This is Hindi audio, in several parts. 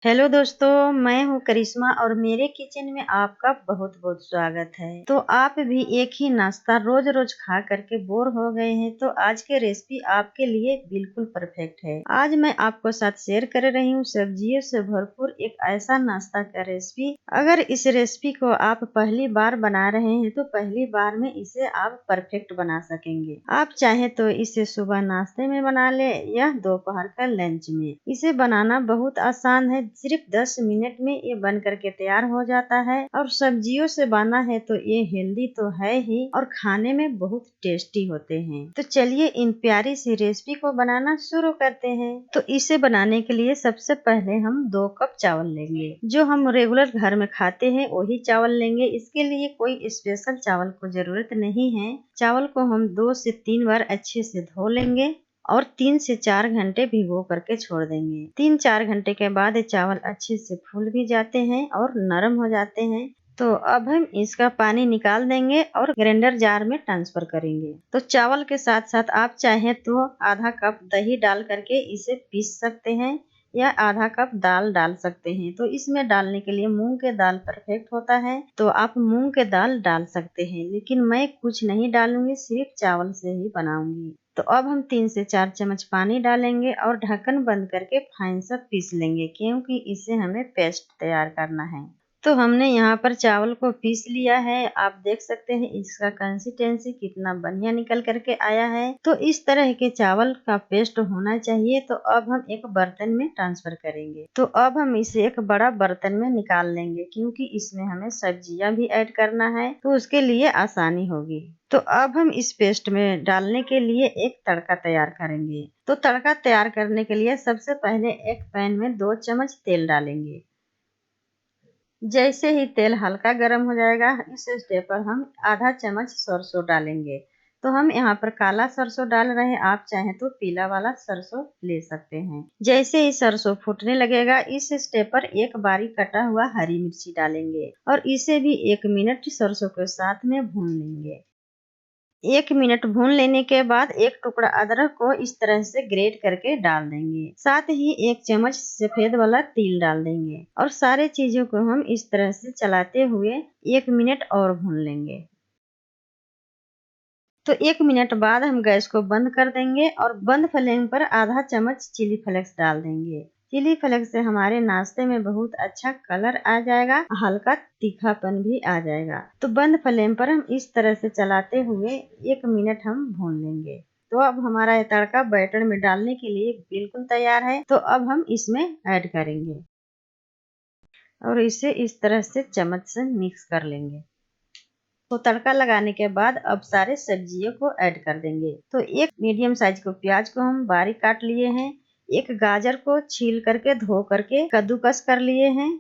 हेलो दोस्तों, मैं हूँ करिश्मा और मेरे किचन में आपका बहुत बहुत स्वागत है। तो आप भी एक ही नाश्ता रोज रोज खा करके बोर हो गए हैं तो आज के रेसिपी आपके लिए बिल्कुल परफेक्ट है। आज मैं आपको साथ शेयर कर रही हूँ सब्जियों से भरपूर एक ऐसा नाश्ता का रेसिपी। अगर इस रेसिपी को आप पहली बार बना रहे हैं तो पहली बार में इसे आप परफेक्ट बना सकेंगे। आप चाहे तो इसे सुबह नाश्ते में बना ले या दोपहर का लंच में। इसे बनाना बहुत आसान है, सिर्फ 10 मिनट में ये बन करके तैयार हो जाता है और सब्जियों से बना है तो ये हेल्दी तो है ही और खाने में बहुत टेस्टी होते हैं। तो चलिए इन प्यारी सी रेसिपी को बनाना शुरू करते हैं। तो इसे बनाने के लिए सबसे पहले हम 2 कप चावल लेंगे। जो हम रेगुलर घर में खाते हैं वही चावल लेंगे। इसके लिए कोई स्पेशल चावल को जरूरत नहीं है। चावल को हम 2 से 3 बार अच्छे से धो लेंगे और 3 से 4 घंटे भिगो करके छोड़ देंगे। 3-4 घंटे के बाद ये चावल अच्छे से फूल भी जाते हैं और नरम हो जाते हैं। तो अब हम इसका पानी निकाल देंगे और ग्राइंडर जार में ट्रांसफर करेंगे। तो चावल के साथ साथ आप चाहें तो आधा कप दही डाल करके इसे पीस सकते हैं या आधा कप दाल डाल सकते हैं। तो इसमें डालने के लिए मूंग के दाल परफेक्ट होता है, तो आप मूंग के दाल डाल सकते हैं, लेकिन मैं कुछ नहीं डालूंगी, सिर्फ चावल से ही बनाऊंगी। तो अब हम 3 से 4 चम्मच पानी डालेंगे और ढक्कन बंद करके फाइन सा पीस लेंगे, क्योंकि इसे हमें पेस्ट तैयार करना है। तो हमने यहाँ पर चावल को पीस लिया है। आप देख सकते हैं इसका कंसिस्टेंसी कितना बढ़िया निकल करके आया है। तो इस तरह के चावल का पेस्ट होना चाहिए। तो अब हम एक बर्तन में ट्रांसफर करेंगे। तो अब हम इसे एक बड़ा बर्तन में निकाल लेंगे, क्योंकि इसमें हमें सब्जियां भी ऐड करना है तो उसके लिए आसानी होगी। तो अब हम इस पेस्ट में डालने के लिए एक तड़का तैयार करेंगे। तो तड़का तैयार करने के लिए सबसे पहले एक पैन में 2 चम्मच तेल डालेंगे। जैसे ही तेल हल्का गर्म हो जाएगा, इस स्टेप पर हम आधा चम्मच सरसों डालेंगे। तो हम यहाँ पर काला सरसों डाल रहे हैं, आप चाहें तो पीला वाला सरसों ले सकते हैं। जैसे ही सरसों फूटने लगेगा, इस स्टेप पर एक बारीक कटा हुआ हरी मिर्ची डालेंगे और इसे भी 1 मिनट सरसों के साथ में भून लेंगे। 1 मिनट भून लेने के बाद एक टुकड़ा अदरक को इस तरह से ग्रेट करके डाल देंगे। साथ ही 1 चम्मच सफेद वाला तिल डाल देंगे और सारे चीजों को हम इस तरह से चलाते हुए 1 मिनट और भून लेंगे। तो 1 मिनट बाद हम गैस को बंद कर देंगे और बंद फ्लेम पर आधा चम्मच चिली फ्लेक्स डाल देंगे। चिली फ्लेक्स से हमारे नाश्ते में बहुत अच्छा कलर आ जाएगा, हल्का तीखापन भी आ जाएगा। तो बंद फ्लेम पर हम इस तरह से चलाते हुए 1 मिनट हम भून लेंगे। तो अब हमारा ये तड़का बैटर में डालने के लिए बिल्कुल तैयार है। तो अब हम इसमें ऐड करेंगे और इसे इस तरह से चम्मच से मिक्स कर लेंगे। तो तड़का लगाने के बाद अब सारे सब्जियों को ऐड कर देंगे। तो एक मीडियम साइज को प्याज को हम बारीक काट लिए हैं। एक गाजर को छील करके धो करके कद्दूकस कर लिए हैं।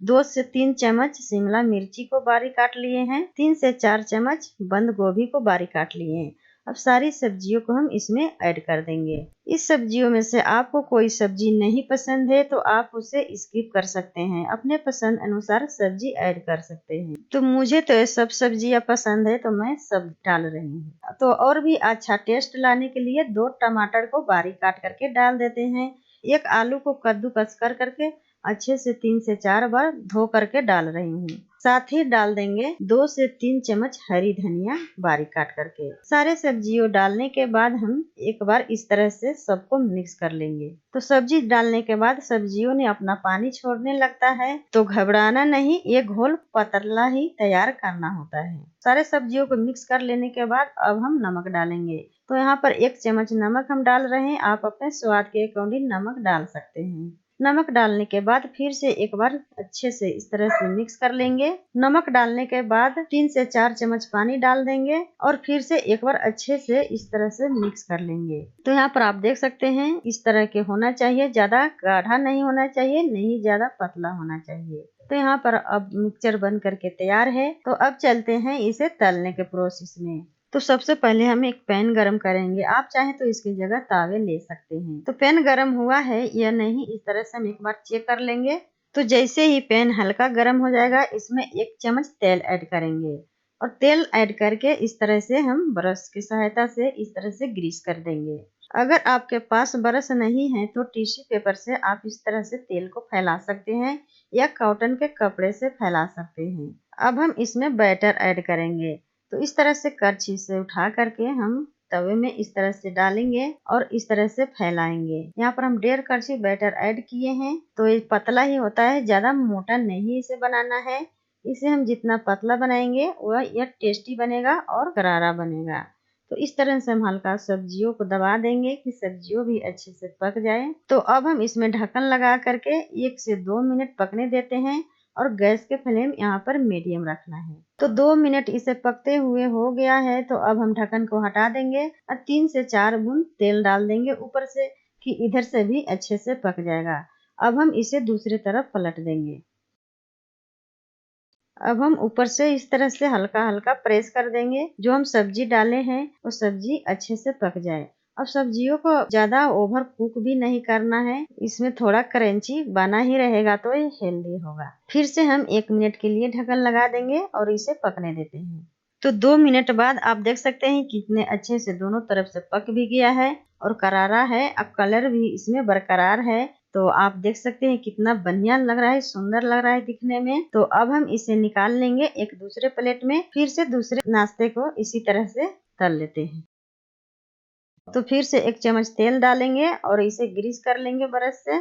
2 से 3 चम्मच शिमला मिर्ची को बारीक काट लिए हैं। 3 से 4 चम्मच बंद गोभी को बारीक काट लिए हैं। अब सारी सब्जियों को हम इसमें ऐड कर देंगे। इस सब्जियों में से आपको कोई सब्जी नहीं पसंद है तो आप उसे स्किप कर सकते हैं, अपने पसंद अनुसार सब्जी ऐड कर सकते हैं। तो मुझे तो ये सब सब्जियां पसंद है तो मैं सब डाल रही हूँ। तो और भी अच्छा टेस्ट लाने के लिए 2 टमाटर को बारीक काट करके डाल देते हैं। एक आलू को कद्दूकस कर करके अच्छे से 3 से 4 बार धो करके डाल रही हूँ। साथ ही डाल देंगे 2 से 3 चम्मच हरी धनिया बारीक काट करके। सारे सब्जियों डालने के बाद हम एक बार इस तरह से सबको मिक्स कर लेंगे। तो सब्जी डालने के बाद सब्जियों ने अपना पानी छोड़ने लगता है, तो घबराना नहीं, ये घोल पतला ही तैयार करना होता है। सारे सब्जियों को मिक्स कर लेने के बाद अब हम नमक डालेंगे। तो यहाँ पर 1 चम्मच नमक हम डाल रहे हैं, आप अपने स्वाद के अकॉर्डिंग नमक डाल सकते हैं। नमक डालने के बाद फिर से एक बार अच्छे से इस तरह से मिक्स कर लेंगे। नमक डालने के बाद 3 से 4 चम्मच पानी डाल देंगे और फिर से एक बार अच्छे से इस तरह से मिक्स कर लेंगे। तो यहाँ पर आप देख सकते हैं इस तरह के होना चाहिए, ज्यादा गाढ़ा नहीं होना चाहिए, नहीं ज्यादा पतला होना चाहिए। तो यहाँ पर अब मिक्सचर बन करके तैयार है। तो अब चलते हैं इसे तलने के प्रोसेस में। तो सबसे पहले हम एक पैन गरम करेंगे, आप चाहें तो इसकी जगह तावे ले सकते हैं। तो पैन गरम हुआ है या नहीं, इस तरह से हम एक बार चेक कर लेंगे। तो जैसे ही पैन हल्का गरम हो जाएगा, इसमें 1 चम्मच तेल ऐड करेंगे और तेल ऐड करके इस तरह से हम ब्रश की सहायता से इस तरह से ग्रीस कर देंगे। अगर आपके पास ब्रश नहीं है तो टिश्यू पेपर से आप इस तरह से तेल को फैला सकते हैं या कॉटन के कपड़े से फैला सकते हैं। अब हम इसमें बैटर ऐड करेंगे। तो इस तरह से करछी से उठा करके हम तवे में इस तरह से डालेंगे और इस तरह से फैलाएंगे। यहाँ पर हम 1.5 कड़छी बैटर ऐड किए हैं। तो ये पतला ही होता है, ज्यादा मोटा नहीं इसे बनाना है। इसे हम जितना पतला बनाएंगे वह यह टेस्टी बनेगा और करारा बनेगा। तो इस तरह से हम हल्का सब्जियों को दबा देंगे कि सब्जियों भी अच्छे से पक जाए। तो अब हम इसमें ढक्कन लगा करके 1 से 2 मिनट पकने देते हैं और गैस के फ्लेम यहाँ पर मीडियम रखना है। तो 2 मिनट इसे पकते हुए हो गया है। तो अब हम ढक्कन को हटा देंगे और 3 से 4 बूंद तेल डाल देंगे ऊपर से कि इधर से भी अच्छे से पक जाएगा। अब हम इसे दूसरी तरफ पलट देंगे। अब हम ऊपर से इस तरह से हल्का हल्का प्रेस कर देंगे। जो हम सब्जी डाले हैं वो सब्जी अच्छे से पक जाए। अब सब्जियों को ज्यादा ओवर कुक भी नहीं करना है, इसमें थोड़ा क्रंची बना ही रहेगा तो ये हेल्दी होगा। फिर से हम 1 मिनट के लिए ढक्कन लगा देंगे और इसे पकने देते हैं। तो 2 मिनट बाद आप देख सकते हैं कितने अच्छे से दोनों तरफ से पक भी गया है और करारा है। अब कलर भी इसमें बरकरार है। तो आप देख सकते हैं कितना बढ़िया लग रहा है, सुंदर लग रहा है दिखने में। तो अब हम इसे निकाल लेंगे एक दूसरे प्लेट में। फिर से दूसरे नाश्ते को इसी तरह से तल लेते हैं। तो फिर से 1 चम्मच तेल डालेंगे और इसे ग्रीस कर लेंगे ब्रश से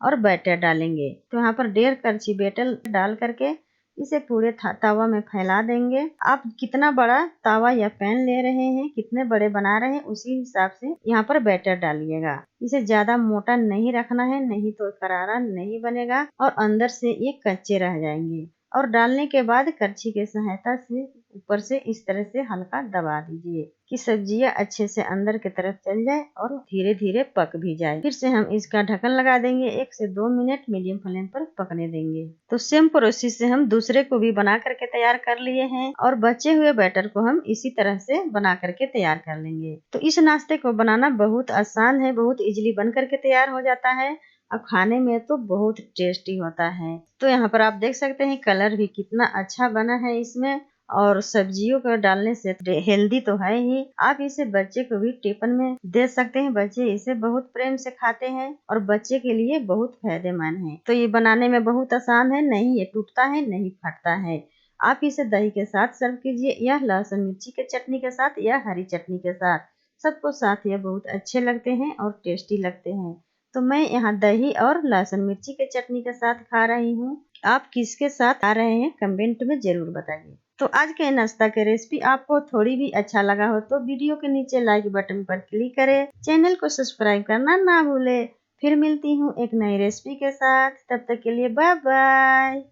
और बैटर डालेंगे। तो यहाँ पर 1.5 कड़छी बैटर डाल करके इसे पूरे तवा में फैला देंगे। आप कितना बड़ा तवा या पैन ले रहे हैं, कितने बड़े बना रहे हैं, उसी हिसाब से यहाँ पर बैटर डालिएगा। इसे ज्यादा मोटा नहीं रखना है, नहीं तो करारा नहीं बनेगा और अंदर से ये कच्चे रह जाएंगे। और डालने के बाद करछी की सहायता से ऊपर से इस तरह से हल्का दबा दीजिए कि सब्जियां अच्छे से अंदर की तरफ चल जाए और धीरे धीरे पक भी जाए। फिर से हम इसका ढक्कन लगा देंगे। 1 से 2 मिनट मीडियम फ्लेम पर पकने देंगे। तो सेम प्रोसेस से हम दूसरे को भी बना करके तैयार कर लिए हैं और बचे हुए बैटर को हम इसी तरह से बना करके तैयार कर लेंगे। तो इस नाश्ते को बनाना बहुत आसान है, बहुत इजीली बन करके तैयार हो जाता है। अब खाने में तो बहुत टेस्टी होता है। तो यहाँ पर आप देख सकते हैं कलर भी कितना अच्छा बना है इसमें और सब्जियों को डालने से हेल्दी तो है ही। आप इसे बच्चे को भी टिफिन में दे सकते हैं। बच्चे इसे बहुत प्रेम से खाते हैं और बच्चे के लिए बहुत फायदेमंद है। तो ये बनाने में बहुत आसान है, नहीं ये टूटता है, नहीं फटता है। आप इसे दही के साथ सर्व कीजिए या लहसुन मिर्ची के चटनी के साथ या हरी चटनी के साथ। सबको साथ ये बहुत अच्छे लगते हैं और टेस्टी लगते हैं। तो मैं यहाँ दही और लहसुन मिर्ची के चटनी के साथ खा रही हूँ। आप किसके साथ खा रहे हैं कमेंट में जरूर बताइए। तो आज के नाश्ता के रेसिपी आपको थोड़ी भी अच्छा लगा हो तो वीडियो के नीचे लाइक बटन पर क्लिक करें, चैनल को सब्सक्राइब करना ना भूले। फिर मिलती हूँ एक नई रेसिपी के साथ, तब तक के लिए बाय बाय।